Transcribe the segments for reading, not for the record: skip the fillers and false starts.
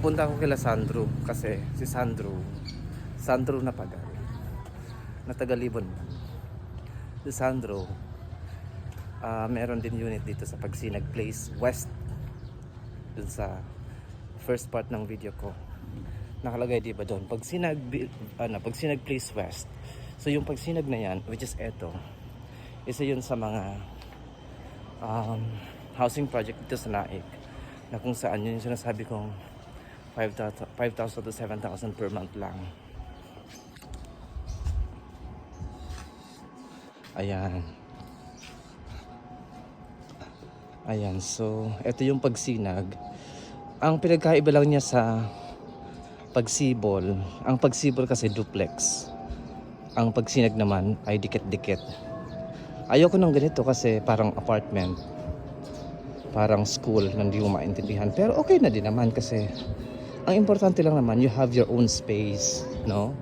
papunta ako kila Sandro kasi si Sandro na pagal na taga-Libon. Si Sandro meron din unit dito sa Pagsinag Place West, dun sa first part ng video ko nakalagay, di ba doon Pagsinag Place West. So yung Pagsinag na yan, which is eto, isa yun sa mga housing project dito sa Naik, na kung saan yun yung sinasabi kong 5,000 to 7,000 per month lang. Ayan, so ito yung Pagsinag. Ang pinagkaiba lang niya sa Pagsibol, ang Pagsibol kasi duplex, ang Pagsinag naman ay dikit-dikit. Ayoko ng ganito kasi parang apartment, parang school na hindi mo maintindihan. Pero okay na din naman kasi ang importante lang naman, you have your own space, no?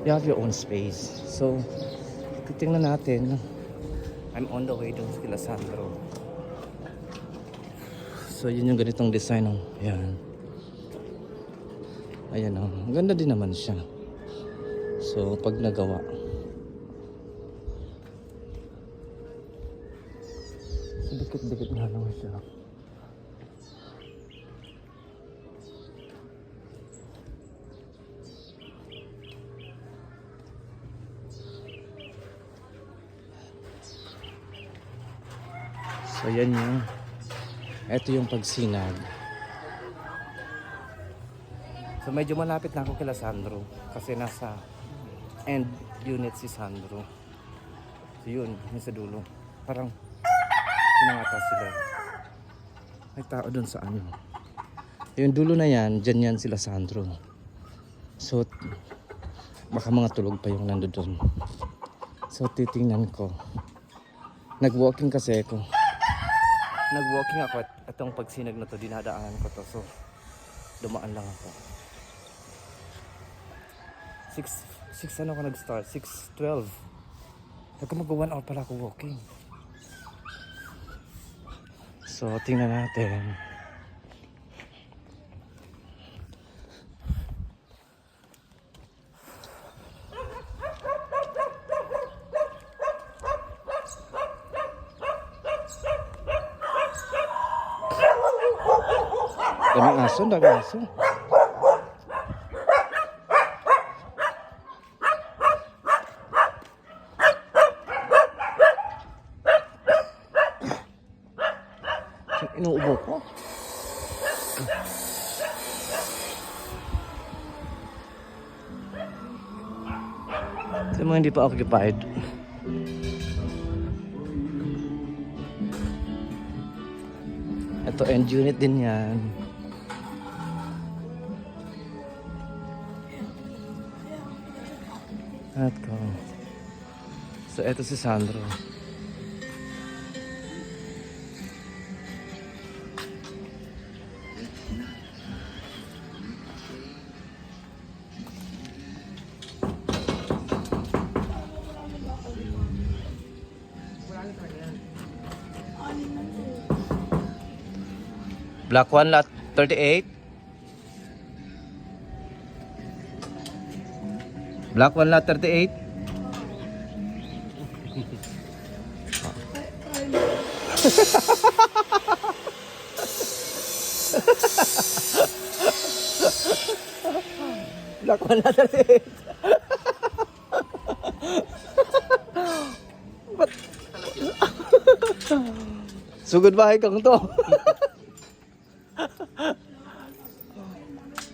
You have your own space. So titingnan natin. I'm on the way doon sa Sandro. So yun yung ganitong design ng ayan o, ganda din naman siya. So pag nagawa, dikit-dikit nga naman siya. So yan yung, ito yung Pagsinag. So medyo malapit na ako kila Sandro kasi nasa end unit si Sandro. So yun, yung sa dulo. Parang pinangata sila. May tao dun sa ano. Yung dulo na yan, dyan yan sila Sandro. So baka mga tulog pa yung nandoon. So titingnan ko. Nag-walking kasi ako. Nag-walking ako at itong Pagsinag na to, dinadaanan ko to. So dumaan lang ako. 6 ano ako nag-start? 6:12. Mag 1 hour pala ako walking. So tingnan natin. Daming aso. Inuubo ko. Ito mga hindi pa occupied. Ito end unit din yan. Ito. So ito si Sandro. Block 1 lot 38. Block 1 lot 38. Block 1 lot 38. Sugod bahay kang to.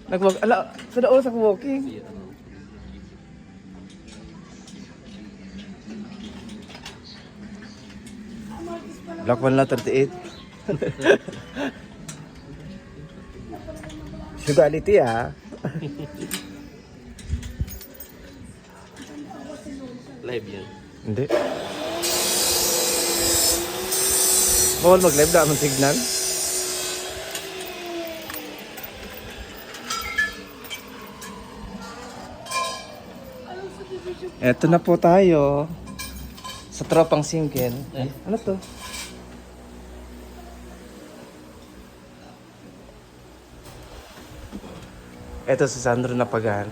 Nag-walk, sa oras ako walking. Block 1 lot 38. Sugality Live yan. Hindi. Bawal mag-live na ang signal. Eto na po tayo sa tropang singkin. Ano to? Ito si Sandro na pagan.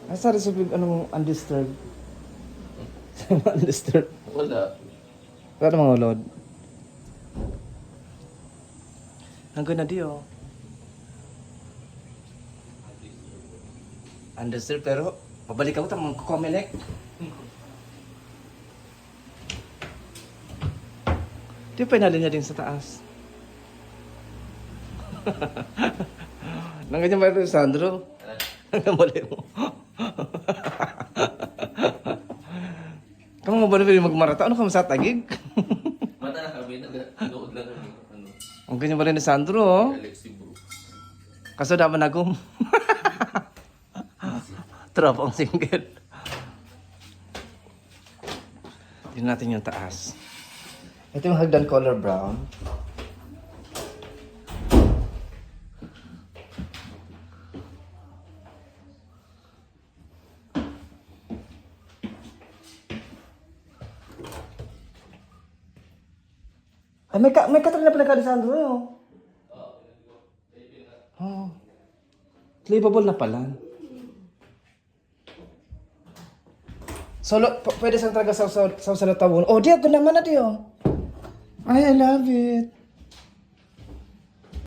Asa rin sa anong undisturbed? Undisturbed. Wala. Wala mga ulod. Hanggang na di oh. Undisturbed pero pabalik ako tamang kukomelek. Di pa inalin niya din sa taas. Nangganyan ba rin, Sandro? Hanggang mali mo. Kamu ba rin magmarata? Ano ka sa tagig? Mata na kami, nag-nood lang kami. Ano? Ang ganyan ba rin ni Sandro, oh? Alexi Bro. Kaso dapat nagum. Trop ang single. Tignan natin yung taas. Ito yung hagdan color brown. Ay, may katrin na pala ka ni Sandro, yun. Oh. Livable na pala. Solo, pwede saan talaga sa tawon. Oh, di ako naman na di, oh. Ay, I love it.